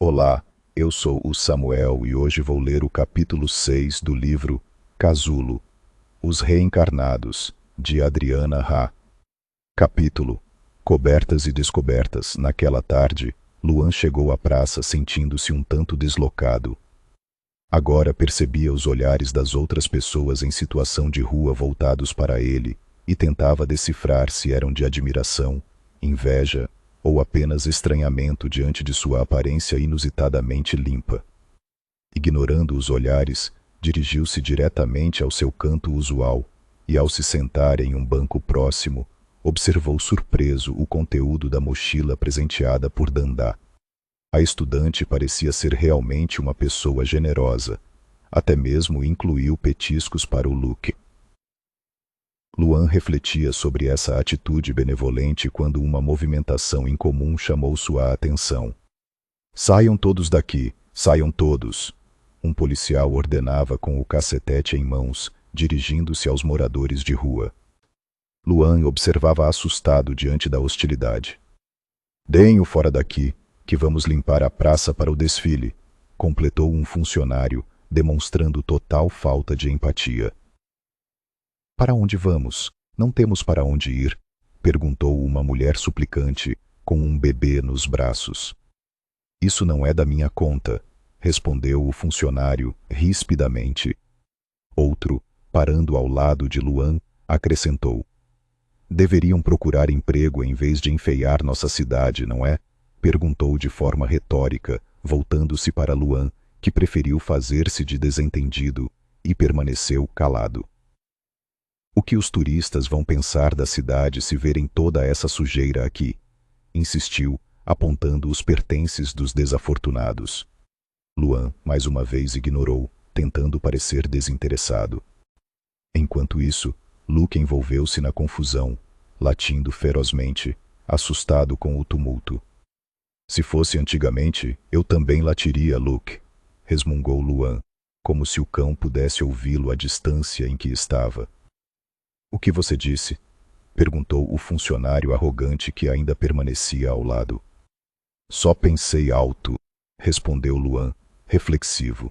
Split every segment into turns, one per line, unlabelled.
Olá, eu sou o Samuel e hoje vou ler o capítulo 6 do livro Casulo, Os Reencarnados, de Adriana Ha. Capítulo: Cobertas e descobertas. Naquela tarde, Luan chegou à praça sentindo-se um tanto deslocado. Agora percebia os olhares das outras pessoas em situação de rua voltados para ele e tentava decifrar se eram de admiração, inveja ou apenas estranhamento diante de sua aparência inusitadamente limpa. Ignorando os olhares, dirigiu-se diretamente ao seu canto usual e, ao se sentar em um banco próximo, observou surpreso o conteúdo da mochila presenteada por Dandá. A estudante parecia ser realmente uma pessoa generosa, até mesmo incluiu petiscos para o Luke. Luan refletia sobre essa atitude benevolente quando uma movimentação incomum chamou sua atenção. "Saiam todos daqui, saiam todos!" Um policial ordenava com o cacetete em mãos, dirigindo-se aos moradores de rua. Luan observava assustado diante da hostilidade. "Deem-o fora daqui, que vamos limpar a praça para o desfile", completou um funcionário, demonstrando total falta de empatia. "Para onde vamos? Não temos para onde ir", perguntou uma mulher suplicante, com um bebê nos braços. "Isso não é da minha conta", respondeu o funcionário, rispidamente. Outro, parando ao lado de Luan, acrescentou: "Deveriam procurar emprego em vez de enfeiar nossa cidade, não é?", perguntou de forma retórica, voltando-se para Luan, que preferiu fazer-se de desentendido, e permaneceu calado. "O que os turistas vão pensar da cidade se verem toda essa sujeira aqui?", insistiu, apontando os pertences dos desafortunados. Luan, mais uma vez, ignorou, tentando parecer desinteressado. Enquanto isso, Luke envolveu-se na confusão, latindo ferozmente, assustado com o tumulto. "Se fosse antigamente, eu também latiria, Luke", resmungou Luan, como se o cão pudesse ouvi-lo à distância em que estava. "O que você disse?", perguntou o funcionário arrogante que ainda permanecia ao lado. "Só pensei alto", respondeu Luan, reflexivo.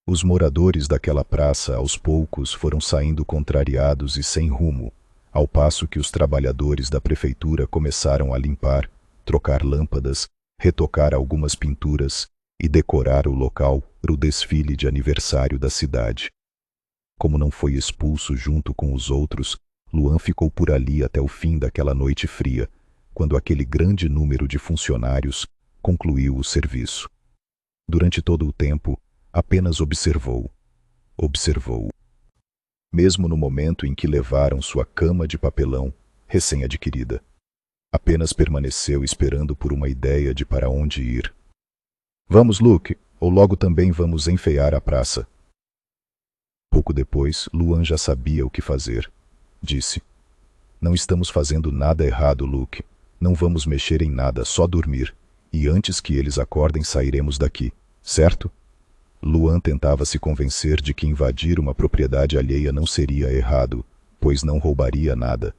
Os moradores daquela praça aos poucos foram saindo contrariados e sem rumo, ao passo que os trabalhadores da prefeitura começaram a limpar, trocar lâmpadas, retocar algumas pinturas e decorar o local para o desfile de aniversário da cidade. Como não foi expulso junto com os outros, Luan ficou por ali até o fim daquela noite fria, quando aquele grande número de funcionários concluiu o serviço. Durante todo o tempo, apenas observou. Mesmo no momento em que levaram sua cama de papelão, recém-adquirida. Apenas permaneceu esperando por uma ideia de para onde ir. "Vamos, Luke, ou logo também vamos enfeiar a praça." Pouco depois, Luan já sabia o que fazer. Disse: "Não estamos fazendo nada errado, Luke. Não vamos mexer em nada, só dormir. E antes que eles acordem sairemos daqui, certo?" Luan tentava se convencer de que invadir uma propriedade alheia não seria errado, pois não roubaria nada.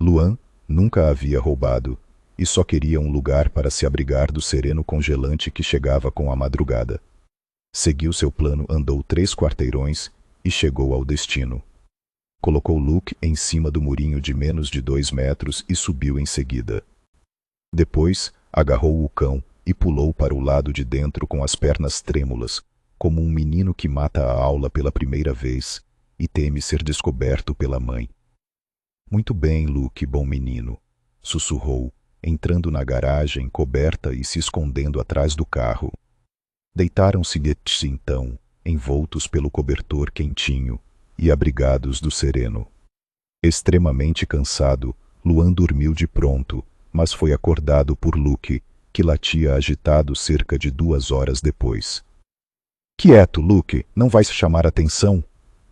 Luan nunca havia roubado, e só queria um lugar para se abrigar do sereno congelante que chegava com a madrugada. Seguiu seu plano, andou 3 quarteirões e chegou ao destino. Colocou Luke em cima do murinho de menos de 2 metros e subiu em seguida. Depois, agarrou o cão e pulou para o lado de dentro com as pernas trêmulas, como um menino que mata a aula pela primeira vez e teme ser descoberto pela mãe. "Muito bem, Luke, bom menino", sussurrou, entrando na garagem coberta e se escondendo atrás do carro. Deitaram-se então, envoltos pelo cobertor quentinho e abrigados do sereno. Extremamente cansado, Luan dormiu de pronto, mas foi acordado por Luke, que latia agitado cerca de 2 horas depois. "Quieto, Luke, não vai chamar atenção",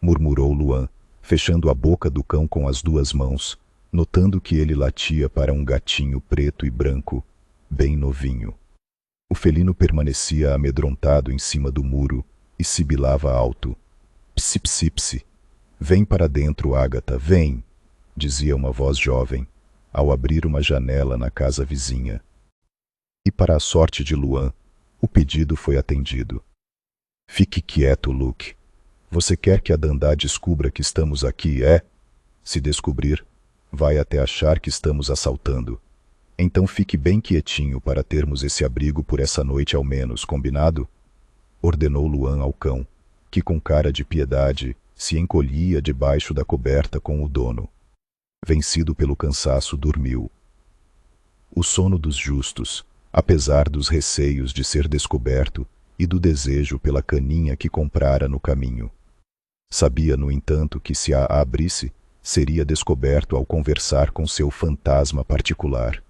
murmurou Luan, fechando a boca do cão com as 2 mãos, notando que ele latia para um gatinho preto e branco, bem novinho. O felino permanecia amedrontado em cima do muro e sibilava alto: "Psi, psi, psi. Vem para dentro, Ágata, vem", dizia uma voz jovem, ao abrir uma janela na casa vizinha. E para a sorte de Luan, O pedido foi atendido. Fique quieto, Luke. Você quer que a Dandá descubra que estamos aqui, é? Se descobrir, vai até achar que estamos assaltando. Então fique bem quietinho para termos esse abrigo por essa noite ao menos, combinado? Ordenou Luan ao cão, que com cara de piedade se encolhia debaixo da coberta com o dono. Vencido pelo cansaço, dormiu. O sono dos justos, apesar dos receios de ser descoberto e do desejo pela caninha que comprara no caminho. Sabia, no entanto, que se a abrisse, seria descoberto ao conversar com seu fantasma particular.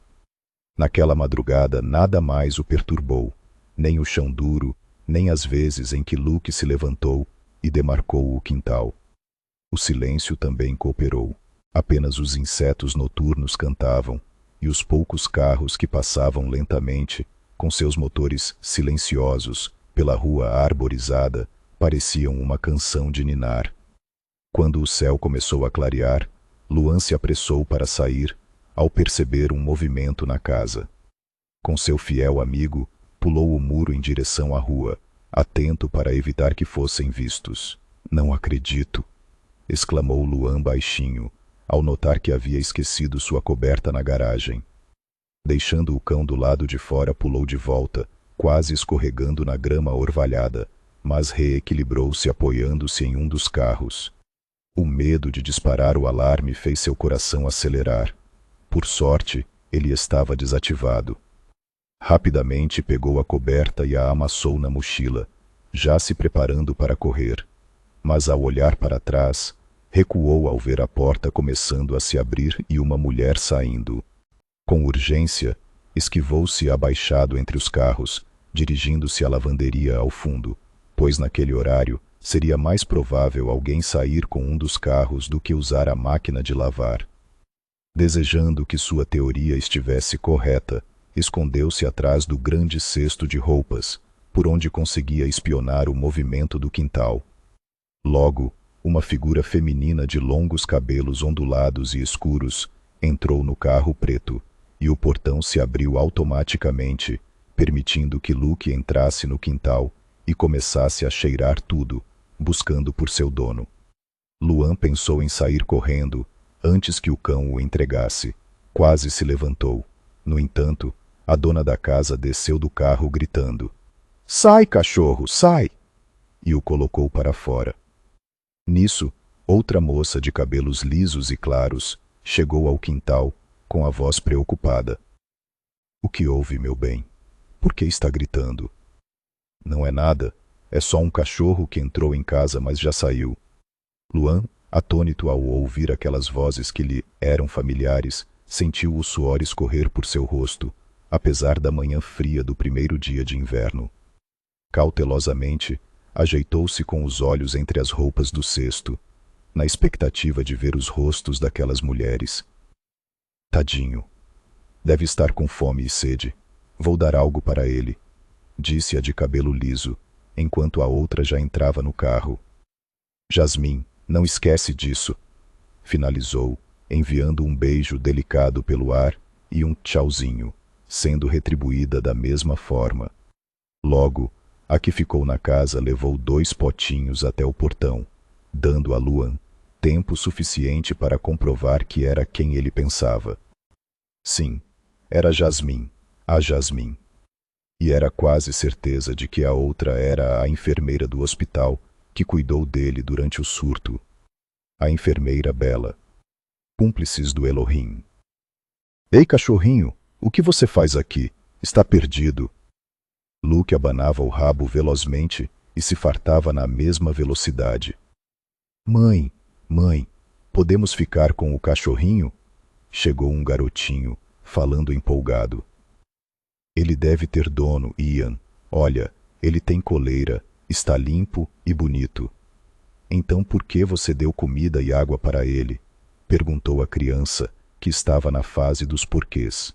Naquela madrugada nada mais o perturbou, nem o chão duro, nem as vezes em que Luke se levantou e demarcou o quintal. O silêncio também cooperou. Apenas os insetos noturnos cantavam, e os poucos carros que passavam lentamente, com seus motores silenciosos, pela rua arborizada, pareciam uma canção de ninar. Quando o céu começou a clarear, Luan se apressou para sair, ao perceber um movimento na casa. Com seu fiel amigo, pulou o muro em direção à rua, atento para evitar que fossem vistos. Não acredito! Exclamou Luan baixinho, ao notar que havia esquecido sua coberta na garagem. Deixando o cão do lado de fora, pulou de volta, quase escorregando na grama orvalhada, mas reequilibrou-se apoiando-se em um dos carros. O medo de disparar o alarme fez seu coração acelerar. Por sorte, ele estava desativado. Rapidamente pegou a coberta e a amassou na mochila, já se preparando para correr. Mas ao olhar para trás, recuou ao ver a porta começando a se abrir e uma mulher saindo. Com urgência, esquivou-se abaixado entre os carros, dirigindo-se à lavanderia ao fundo, pois naquele horário seria mais provável alguém sair com um dos carros do que usar a máquina de lavar. Desejando que sua teoria estivesse correta, escondeu-se atrás do grande cesto de roupas, por onde conseguia espionar o movimento do quintal. Logo, uma figura feminina de longos cabelos ondulados e escuros entrou no carro preto, e o portão se abriu automaticamente, permitindo que Luke entrasse no quintal e começasse a cheirar tudo, buscando por seu dono. Luan pensou em sair correndo, antes que o cão o entregasse. Quase se levantou. No entanto, a dona da casa desceu do carro gritando: "Sai, cachorro, sai!" e o colocou para fora. Nisso, outra moça de cabelos lisos e claros chegou ao quintal, com a voz preocupada. "O que houve, meu bem? Por que está gritando?" "Não é nada. É só um cachorro que entrou em casa, mas já saiu." Luan, atônito ao ouvir aquelas vozes que lhe eram familiares, sentiu o suor escorrer por seu rosto, apesar da manhã fria do primeiro dia de inverno. Cautelosamente, ajeitou-se com os olhos entre as roupas do cesto, na expectativa de ver os rostos daquelas mulheres. "Tadinho. Deve estar com fome e sede. Vou dar algo para ele", disse a de cabelo liso, enquanto a outra já entrava no carro. "Jasmim, não esquece disso", finalizou, enviando um beijo delicado pelo ar e um tchauzinho, sendo retribuída da mesma forma. Logo, a que ficou na casa levou 2 potinhos até o portão, dando a Luan tempo suficiente para comprovar que era quem ele pensava. Sim, era Jasmim, a Jasmim. E era quase certeza de que a outra era a enfermeira do hospital que cuidou dele durante o surto. A enfermeira Bela. Cúmplices do Elohim. "Ei, cachorrinho, o que você faz aqui? Está perdido." Luke abanava o rabo velozmente e se fartava na mesma velocidade. Mãe, podemos ficar com o cachorrinho?" Chegou um garotinho, falando empolgado. "Ele deve ter dono, Ian. Olha, ele tem coleira, está limpo e bonito." "Então por que você deu comida e água para ele?" perguntou a criança, que estava na fase dos porquês.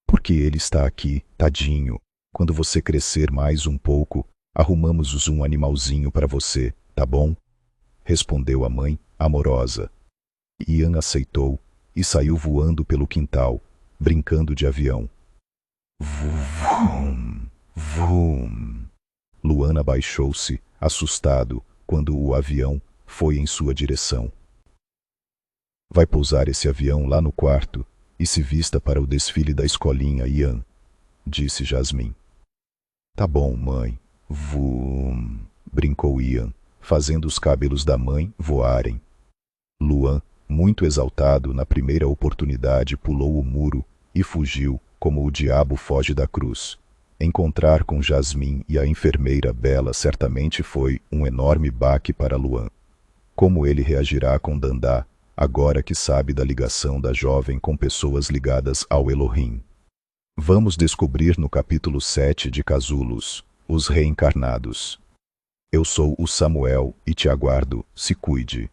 "Porque ele está aqui, tadinho. Quando você crescer mais um pouco, arrumamos um animalzinho para você, tá bom?" respondeu a mãe, amorosa. Ian aceitou e saiu voando pelo quintal, brincando de avião. Vum, Vum! Luan abaixou-se, assustado, quando o avião foi em sua direção. Vai pousar esse avião lá no quarto e se vista para o desfile da escolinha, Ian, disse Jasmine. Tá bom, mãe. Vum! Brincou Ian, fazendo os cabelos da mãe voarem. Luan, muito exaltado na primeira oportunidade, pulou o muro e fugiu como o diabo foge da cruz. Encontrar com Jasmine e a enfermeira Bela certamente foi um enorme baque para Luan. Como ele reagirá com Dandá, agora que sabe da ligação da jovem com pessoas ligadas ao Elohim? Vamos descobrir no capítulo 7 de Casulos, os reencarnados. Eu sou o Samuel e te aguardo, se cuide.